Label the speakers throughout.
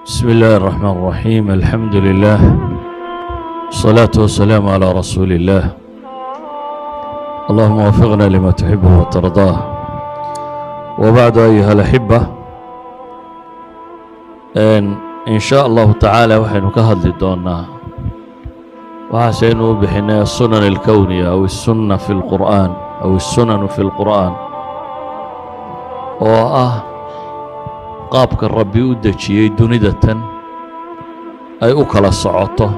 Speaker 1: بسم الله الرحمن الرحيم. الحمد لله، الصلاة والسلام على رسول الله. اللهم وفقنا لما تحبه وترضاه. وبعد أيها الأحبة، إن شاء الله تعالى وحين كهدل دونا وحسينه بحنا السنن الكونية أو السنة في القرآن أو السنن في القرآن qaabka rabbi u dejiyey dunidatan ay u kala socoto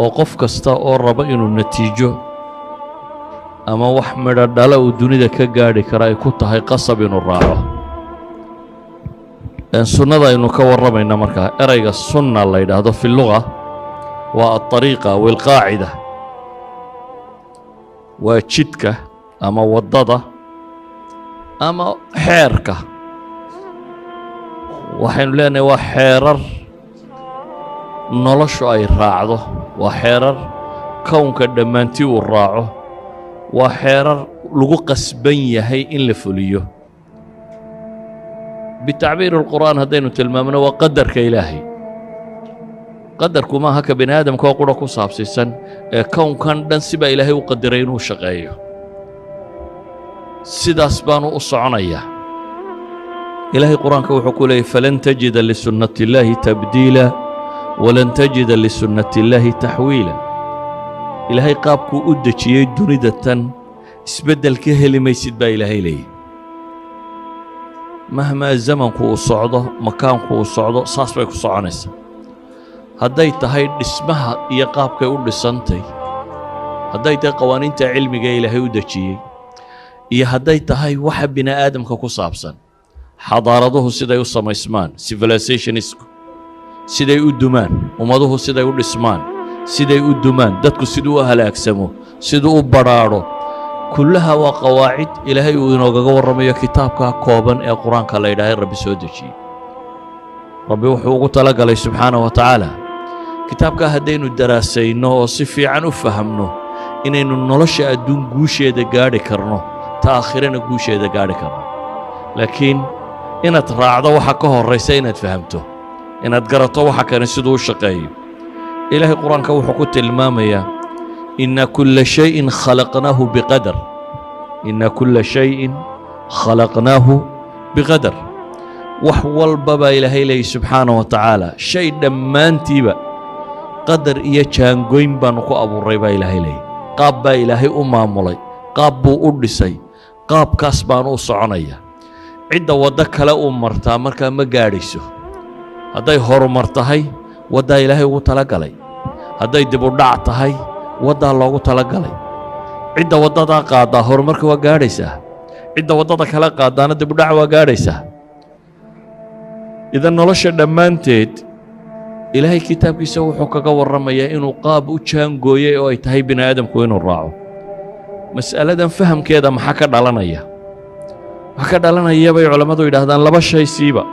Speaker 1: oo qof kasta oo raba inuu natiijo ama wax midho dhala uu dunida ka gaadhi kara ay ku tahay qasab inuu raaco. sunnada aynu ka warramayna markaa erayga sunna la yidhaahdo fi luga waa aariiqa aw alqaacida, waa jidka ama waddada ama xeerka. waxaynu leenahay waa xeerar noloshu ay raacdo, waa xeerar kownka dhammaantii uu raaco, waa xeerar lagu qasban yahay in la fuliyo. bitacbiir alqur'aan haddaynu tilmaamno waa qadarka ilaahay. qadarku maaha ka bini aadamka oo qura ku saabsiisan ee kownkan dhan sibaa ilaahay u qadiray inuu shaqeeyo, sidaas baanu u soconayaa. ilaahay qur-aanka wuxuu ku leeyay falan tajida lisunnati illaahi tabdiila walan tajida lisunnati illaahi taxwiila. ilaahay qaabkuu u dejiyey dunida tan isbeddel ka heli maysid baa ilaahay leeyay. mahmaa zamanku uu socdo, makaanku uu socdo, saas bay ku soconaysaa. hadday tahay dhismaha iyo qaabkay u dhisantay, hadday tahay qawaaniinta cilmiga ee ilaahay u dejiyey, iyo hadday tahay waxa bini aadamka ku saabsan, xadaaraduhu siday u samaysmaan, civilizationisku siday u dumaan, ummaduhu siday u dhismaan, siday u dumaan, dadku siduu u halaagsamo, siduu u badhaadho, kullaha waa qawaacid ilaahay uu inoogaga warramayo kitaabkaa kooban ee qur-aanka la yidhaahay rabbi soo dejiyey. rabbi wuxuu ugu talagalay subxaanahu wa tacaala kitaabkaa haddaynu daraasayno oo si fiican u fahamno inaynu nolosha adduun guusheeda gaadhi karno, ta aakhirana guusheeda gaadhi karno. laakiin inaad raacdo waxa ka horraysa inaad fahamto, inaad garato waxa kane siduu u shaqeeyo. ilaahay qur-aanka wuxuu ku tilmaamayaa inna kulla shayin khalaqnaahu biqadar. inna kulla shayin khalaqnaahu biqadar. wax walba baa ilaahay leeyay subxaanahu wa tacaala, shay dhammaantiiba qadar iyo jaangoyn baanu ku abuurray baa ilaahay leeyay. qaab baa ilaahay u maamulay, qaab buu u dhisay, qaabkaas baanu u soconaya. cidda waddo kale uu martaa markaa ma gaadhayso. hadday horumar tahay waddaa ilaahay ugu talagalay, hadday dib u dhac tahay waddaa loogu talagalay. cidda waddadaa qaaddaa horumarka waa gaadhaysaa, cidda waddada kale qaaddaana dib u dhac waa gaadhaysaa. idan nolosha dhammaanteed ilaahay kitaabkiisa wuxuu kaga warramayaa inuu qaab u jaangooyey oo ay tahay bini aadamku inuu raaco. mas'aladan fahamkeeda maxaa ka dhalanaya? waxaa ka dhalanaya bay culammadu yidhaahdaan laba shay siiba.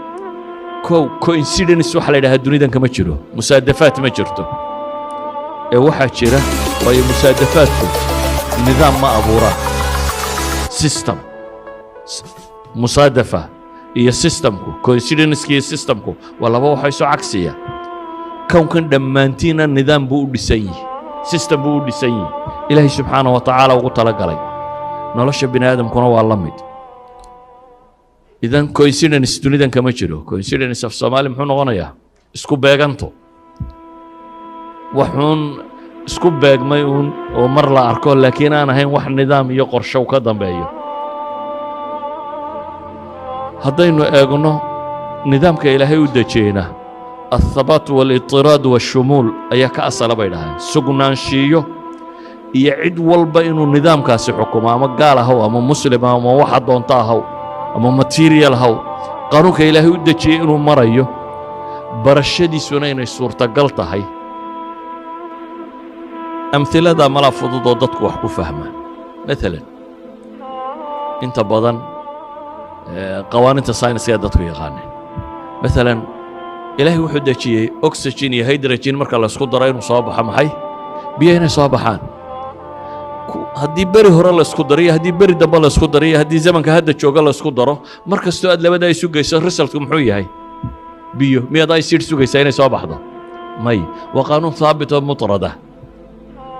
Speaker 1: kow, coincidence waxa la yidhahdaa dunidan kama jiro, musaadafaat ma jirto. ee waxaa jira, waayo musaadafaadku nidaam ma abuuraan, system. musaadafa iyo systemku, coincidenceki iyo systemku waa laba waxay soo cagsiya. kownkan dhammaantiina nidaam buu u dhisan yihi, system buu u dhisan yihi, ilaahay subxaanahu wa tacaala ugu talagalay. nolosha bini aadamkuna waa la mid. idan coincidence dunidan kama jiro. coincidence af soomaali muxuu noqonayaa? isku beeganto. waxuun isku beegmay uun oo mar la arko, laakiin aan ahayn wax nidaam iyo qorshow ka dambeeyo. haddaynu eegno nidaamka ilaahay u dejiyeyna althabaat waalitiraad waashumuul ayaa ka asala bay dhahaan. sugnaanshiiyo iyo cid walba inuu nidaamkaasi xukumo, ama gaal ahaw ama muslim ama waxa doonta ahaw ama material haw, qaanuunka ilaahay u dejiyey inuu marayo, barashadiisuna inay suurtagal tahay. amhilada malaa fudud oo dadku wax ku fahmaan. maalan inta badan qawaaniinta sayniska ee dadku yaqaaneen. maalan ilaahay wuxuu dejiyey oxygen iyo hydrogen marka la isku daro inuu soo baxo maxay? biyo inay soo baxaan. haddii beri hore la isku daro iyo haddii beri dambe la isku daro iyo haddii zamanka hadda jooga la isku daro, mar kastoo aad labadaa isu geyso resultku muxuu yahay? biyo miyaad ay siid sugaysaa inay soo baxdo may waa qaanuun haabit oo mutrada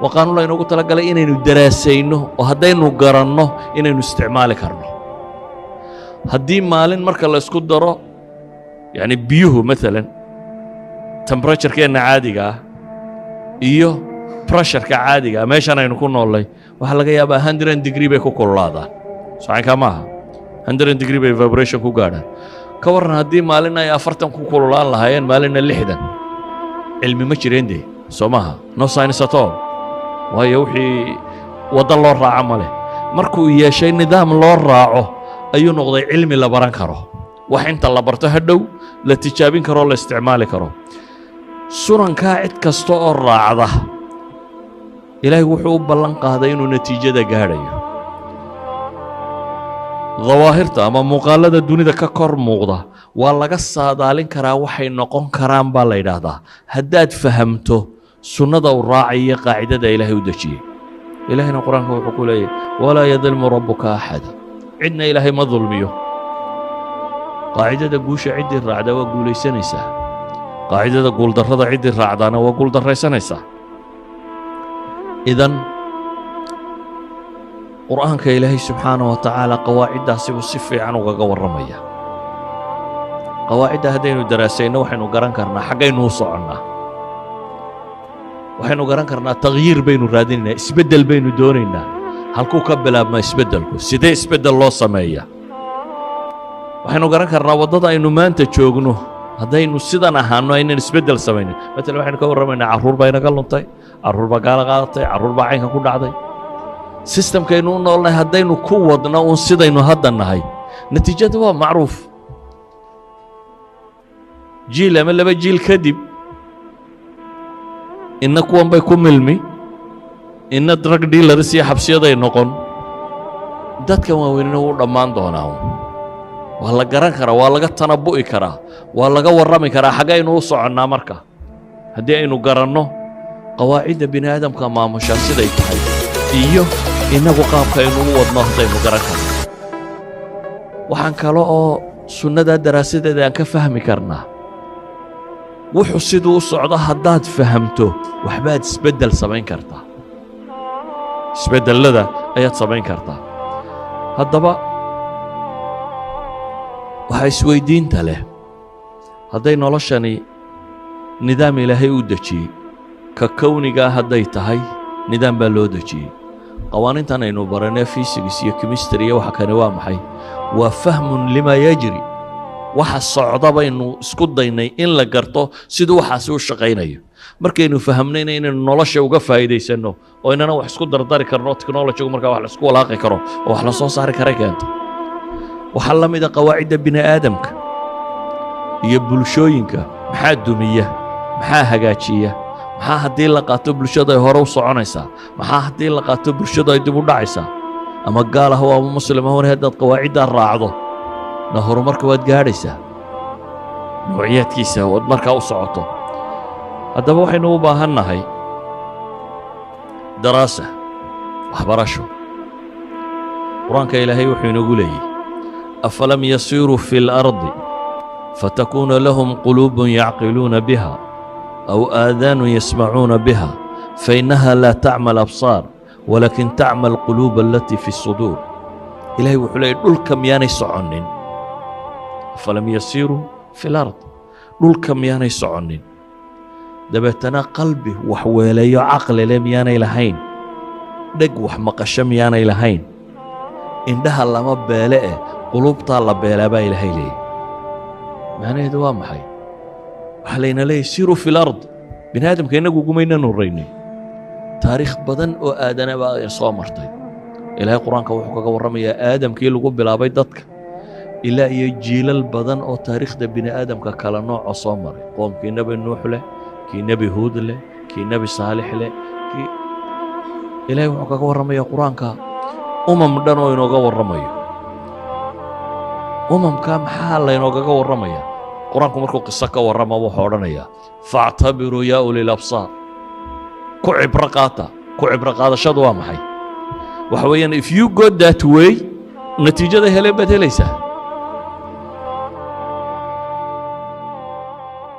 Speaker 1: waa qaanuun laynoogu talagalay inaynu daraasayno oo haddaynu garanno inaynu isticmaali karno haddii maalin marka la isku daro yani biyuhu maalan temperaturekeenna caadiga ah iyo pressureka caadiga ah meeshan aynu ku noollay waxaa laga yaabaa 100 degree bay ku kululaadaan socankaa maaha 100 degree bay vibration ku gaadhaan ka warran haddii maalin ay 40 ku kululaan lahaayeen maalinna 60 cilmi ma jireen dee soo maaha no science at all waayo wixii wadda loo raaco ma leh markuu yeeshay nidaam loo raaco ayuu noqday cilmi la baran karo wax inta la barto hadhow la tijaabin karo la isticmaali karo sunankaa cid kasta oo raacda ilaahay wuxuu u ballan qaaday inuu natiijada gaadhayo dawaahirta ama muuqaalada dunida ka kor muuqda waa laga saadaalin karaa waxay noqon karaan baa la yidhaahdaa haddaad fahamto sunnada uu raacaya qaacidada ilaahay u dejiyey ilaahayna qur-aanka wuxuu ku leeyahy walaa yadilmu rabbuka axada cidna ilaahay ma dulmiyo qaacidada guusha ciddii raacda waa guulaysanaysaa qaacidada guuldarrada ciddii raacdaana waa guuldarraysanaysaa idan qur'aanka ilaahay subxaanahu wa tacaala qawaaciddaasi buu si fiican ugaga warramaya qawaacidda haddaynu daraasayno waxaynu garan karnaa xaggaynu u soconnaa waxaynu garan karnaa takhyiir baynu raadinaynaa isbeddel baynu doonaynaa halkuu ka bilaabmaa isbeddelku sidee isbeddel loo sameeyaa waxaynu garan karnaa waddada aynu maanta joogno haddaynu sidan ahaano aynan isbeddel samaynin matalan waxaynu ka warramaynaa carruur baa inaga luntay carruur baa gaala qaadatay carruur baa caynka ku dhacday sistamkaynu u noolnahay haddaynu ku wadno uun sidaynu hadda nahay natiijada waa macruuf jiil ama laba jiil kadib inna kuwan bay ku milmi inna drug dealers iyo xabsiyaday noqon dadkan waaweynina wuu dhammaan doonaa waa la garan karaa waa laga tanabu'i karaa waa laga warrami karaa xaggaynu u soconnaa marka haddii aynu garanno qawaacidda bini aadamka maamushaa siday tahay iyo innagu qaabka aynu u wadno haddaynu garan karno waxaan kale oo sunnadaa daraasadeeda aan ka fahmi karnaa wuxuu siduu u socdo haddaad fahamto waxbaad isbeddel samayn kartaa isbeddellada ayaad samayn kartaa haddaba waxaa isweydiinta leh hadday noloshani nidaam ilaahay u dejiyey ka kownigaa hadday tahay nidaam baa loo dejiyey qawaaniintan aynu baranee physics iyo chemistry iyo waxa kane waa maxay waa fahmun limaa yajri waxa socda baynu isku daynay in la garto siduu waxaasi u shaqaynayo markaynu fahamnayna inaynu nolosha uga faa'iidaysanno oo inana wax isku dardari karno technologygu markaa wax la isku walaaqi karo oo wax la soo saari kara keento waxaa la mid a qawaacidda bini aadamka iyo bulshooyinka maxaa dumiya maxaa hagaajiya maxaa haddii la qaato bulshadu ay hore u soconaysaa maxaa haddii la qaato bulshadu ay dib u dhacaysaa ama gaal ah ama muslim ahun haddaad qawaaciddaa raacdo na horumarka waad gaadhaysaa noociyaadkiisa waad markaa u socoto haddaba waxaynu u baahan nahay daraasa waxbarasho qur-aanka ilaahay wuxuu inagu leeyahy afalam yasiiruu fi اlardi fatakuuna lahum quluubun yacqiluuna biha aw aadaanun yasmacuuna biha fainaha laa tacma alabsaar walakin tacma alquluuba alatii fi الsuduur ilahay wuxuu leeyahy dhulka miyaanay soconnin afalam yasiiruu fi lard dhulka miyaanay soconnin dabeetana qalbi wax weeleeyo caqli leh miyaanay lahayn dheg wax maqasho miyaanay lahayn indhaha lama beele eh qulubtaa la beelaa baa ilaahay leeyahy macnaheedu waa maxay waxaa layna leeyahy siiruu fi lard bini aadamka innagu gumaynan horraynay taariikh badan oo aadana baa soo martay ilaahay qur-aanka wuxuu kaga warramayaa aadamkii lagu bilaabay dadka ilaa iyo jiilal badan oo taariikhda bini aadamka kala nooco soo maray qoomkii nebi nuux leh kii nebi huud leh kii nebi saalix leh ilaahay wuxuu kaga warramayaa qur-aanka dhan oo inooga warramayo maxaa laynoogaga warramayaa qur-aanku markuu qiso ka warrama wuxuu odhanayaa faactabiruu yaa ulil absaar ku cibro qaata ku cibro qaadashadu waa maxay waxa weeyaan if you go that way natiijada heleen baad helaysaa